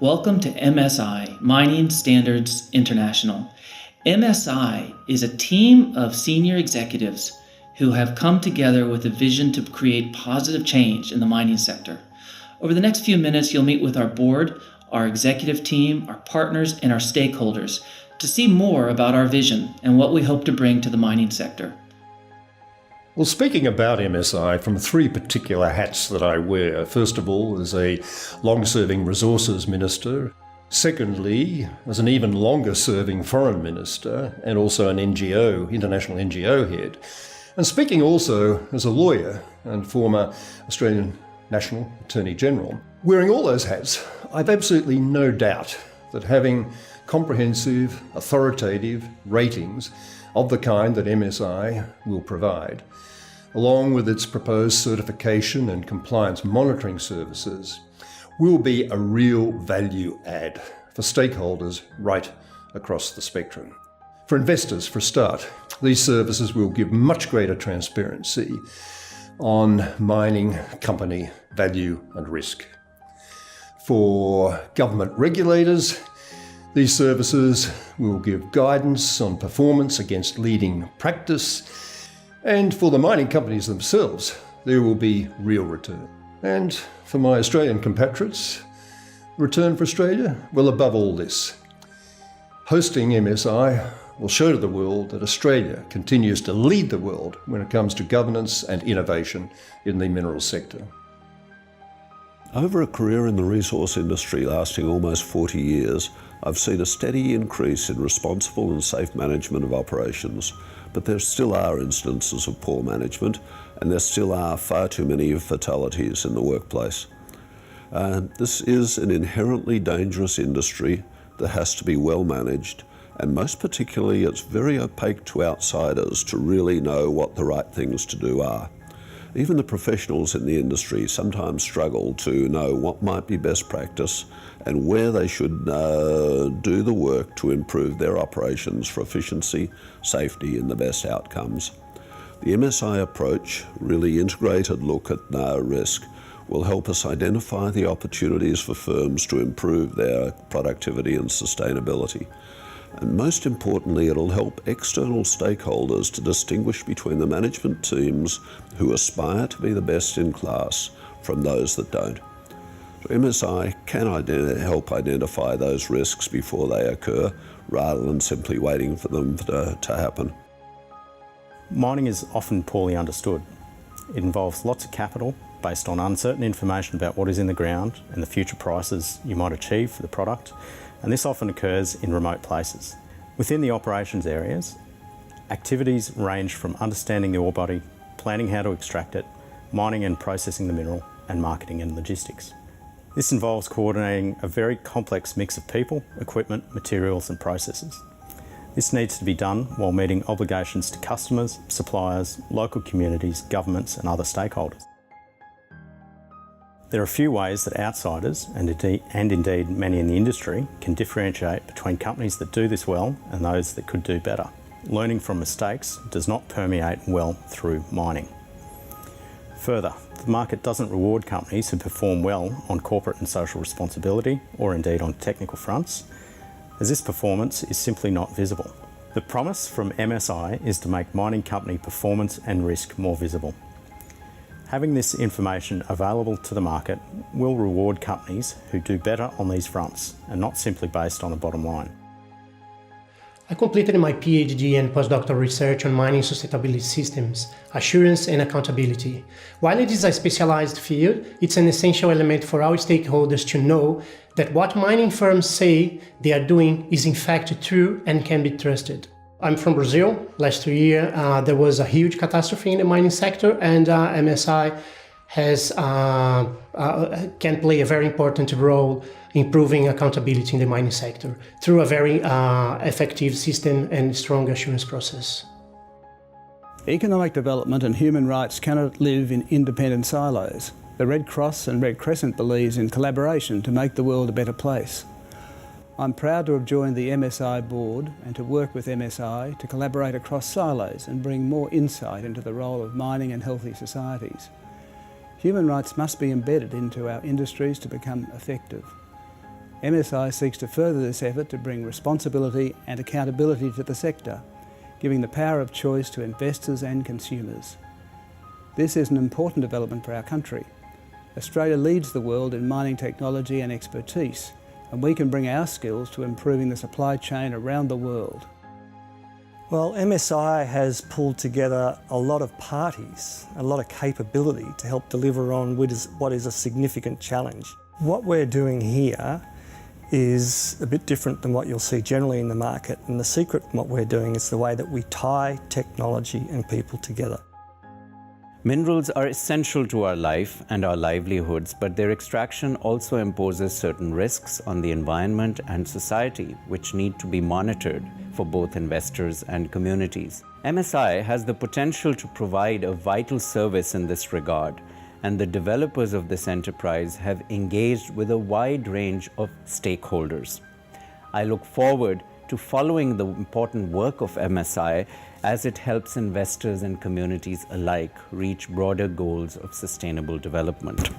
Welcome to MSI, Mining Standards International. MSI is a team of senior executives who have come together with a vision to create positive change in the mining sector. Over the next few minutes, you'll meet with our board, our executive team, our partners, and our stakeholders to see more about our vision and what we hope to bring to the mining sector. Well, speaking about MSI from three particular hats that I wear, first of all, as a long-serving resources minister, secondly, as an even longer-serving foreign minister, and also an NGO, international NGO head, and speaking also as a lawyer and former Australian National Attorney General. Wearing all those hats, I've absolutely no doubt that having comprehensive, authoritative ratings of the kind that MSI will provide, along with its proposed certification and compliance monitoring services, will be a real value add for stakeholders right across the spectrum. For investors, for a start, these services will give much greater transparency on mining company value and risk. For government regulators, these services will give guidance on performance against leading practice, and for the mining companies themselves, there will be real return. And for my Australian compatriots, return for Australia? Well, above all this, hosting MSI will show to the world that Australia continues to lead the world when it comes to governance and innovation in the minerals sector. Over a career in the resource industry lasting almost 40 years, I've seen a steady increase in responsible and safe management of operations, but there still are instances of poor management, and there still are far too many fatalities in the workplace. This is an inherently dangerous industry that has to be well managed, and most particularly it's very opaque to outsiders to really know what the right things to do are. Even the professionals in the industry sometimes struggle to know what might be best practice and where they should do the work to improve their operations for efficiency, safety and the best outcomes. The MSI approach, really integrated look at risk, will help us identify the opportunities for firms to improve their productivity and sustainability. And most importantly, it'll help external stakeholders to distinguish between the management teams who aspire to be the best in class from those that don't. So MSI can help identify those risks before they occur, rather than simply waiting for them to happen. Mining is often poorly understood. It involves lots of capital based on uncertain information about what is in the ground and the future prices you might achieve for the product, and this often occurs in remote places. Within the operations areas, activities range from understanding the ore body, planning how to extract it, mining and processing the mineral, and marketing and logistics. This involves coordinating a very complex mix of people, equipment, materials and processes. This needs to be done while meeting obligations to customers, suppliers, local communities, governments and other stakeholders. There are a few ways that outsiders, and indeed many in the industry, can differentiate between companies that do this well and those that could do better. Learning from mistakes does not permeate well through mining. Further, the market doesn't reward companies who perform well on corporate and social responsibility, or indeed on technical fronts, as this performance is simply not visible. The promise from MSI is to make mining company performance and risk more visible. Having this information available to the market will reward companies who do better on these fronts and not simply based on a bottom line. I completed my PhD and postdoctoral research on mining sustainability systems, assurance and accountability. While it is a specialized field, it's an essential element for our stakeholders to know that what mining firms say they are doing is in fact true and can be trusted. I'm from Brazil. Last year there was a huge catastrophe in the mining sector, and MSI can play a very important role improving accountability in the mining sector through a very effective system and strong assurance process. Economic development and human rights cannot live in independent silos. The Red Cross and Red Crescent believes in collaboration to make the world a better place. I'm proud to have joined the MSI board and to work with MSI to collaborate across silos and bring more insight into the role of mining and healthy societies. Human rights must be embedded into our industries to become effective. MSI seeks to further this effort to bring responsibility and accountability to the sector, giving the power of choice to investors and consumers. This is an important development for our country. Australia leads the world in mining technology and expertise, and we can bring our skills to improving the supply chain around the world. Well, MSI has pulled together a lot of parties, a lot of capability to help deliver on what is a significant challenge. What we're doing here is a bit different than what you'll see generally in the market, and the secret in what we're doing is the way that we tie technology and people together. Minerals are essential to our life and our livelihoods, but their extraction also imposes certain risks on the environment and society, which need to be monitored for both investors and communities. MSI has the potential to provide a vital service in this regard, and the developers of this enterprise have engaged with a wide range of stakeholders. I look forward to following the important work of MSI as it helps investors and communities alike reach broader goals of sustainable development.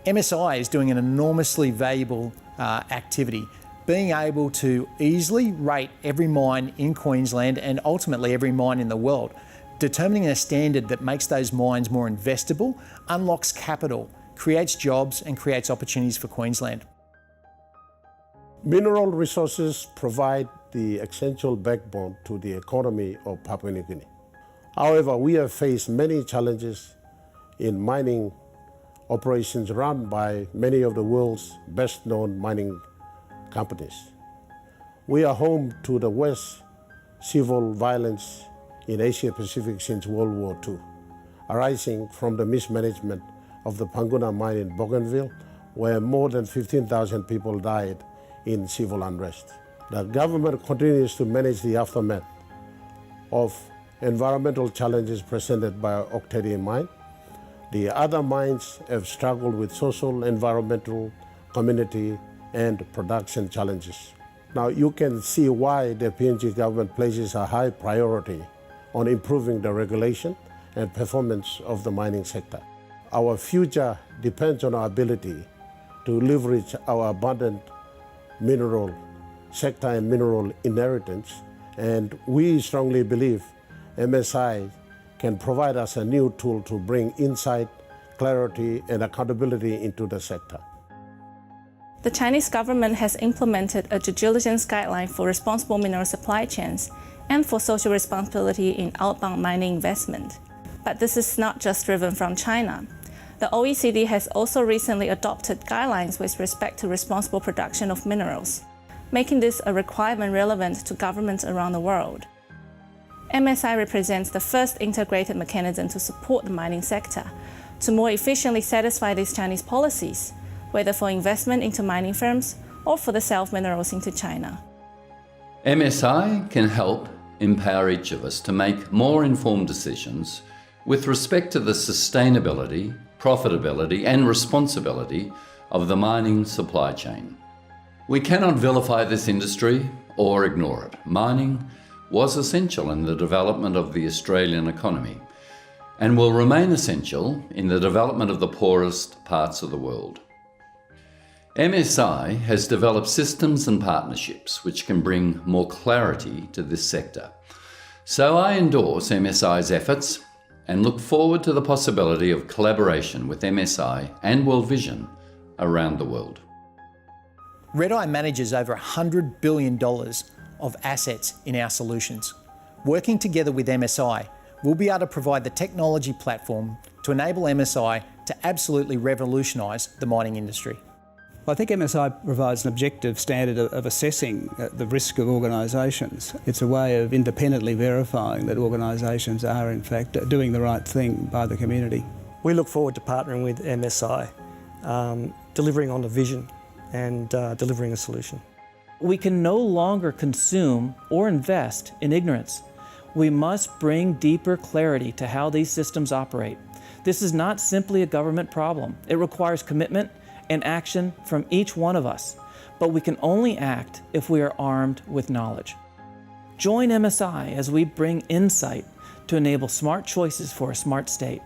MSI is doing an enormously valuable activity, being able to easily rate every mine in Queensland and ultimately every mine in the world, determining a standard that makes those mines more investable, unlocks capital, creates jobs and creates opportunities for Queensland. Mineral resources provide the essential backbone to the economy of Papua New Guinea. However, we have faced many challenges in mining operations run by many of the world's best-known mining companies. We are home to the worst civil violence in Asia Pacific since World War II, arising from the mismanagement of the Panguna mine in Bougainville, where more than 15,000 people died in civil unrest. The government continues to manage the aftermath of environmental challenges presented by Octadian mine. The other mines have struggled with social, environmental, community, and production challenges. Now you can see why the PNG government places a high priority on improving the regulation and performance of the mining sector. Our future depends on our ability to leverage our abundant mineral sector and mineral inheritance, and we strongly believe MSI can provide us a new tool to bring insight, clarity, and accountability into the sector. The Chinese government has implemented a due diligence guideline for responsible mineral supply chains and for social responsibility in outbound mining investment. But this is not just driven from China. The OECD has also recently adopted guidelines with respect to responsible production of minerals, making this a requirement relevant to governments around the world. MSI represents the first integrated mechanism to support the mining sector to more efficiently satisfy these Chinese policies, whether for investment into mining firms or for the sale of minerals into China. MSI can help empower each of us to make more informed decisions with respect to the sustainability, profitability and responsibility of the mining supply chain. We cannot vilify this industry or ignore it. Mining was essential in the development of the Australian economy and will remain essential in the development of the poorest parts of the world. MSI has developed systems and partnerships which can bring more clarity to this sector. So I endorse MSI's efforts and look forward to the possibility of collaboration with MSI and World Vision around the world. Redeye manages over $100 billion of assets in our solutions. Working together with MSI, we'll be able to provide the technology platform to enable MSI to absolutely revolutionise the mining industry. I think MSI provides an objective standard of assessing the risk of organisations. It's a way of independently verifying that organisations are in fact doing the right thing by the community. We look forward to partnering with MSI, delivering on the vision and delivering a solution. We can no longer consume or invest in ignorance. We must bring deeper clarity to how these systems operate. This is not simply a government problem. It requires commitment and action from each one of us, but we can only act if we are armed with knowledge. Join MSI as we bring insight to enable smart choices for a smart state.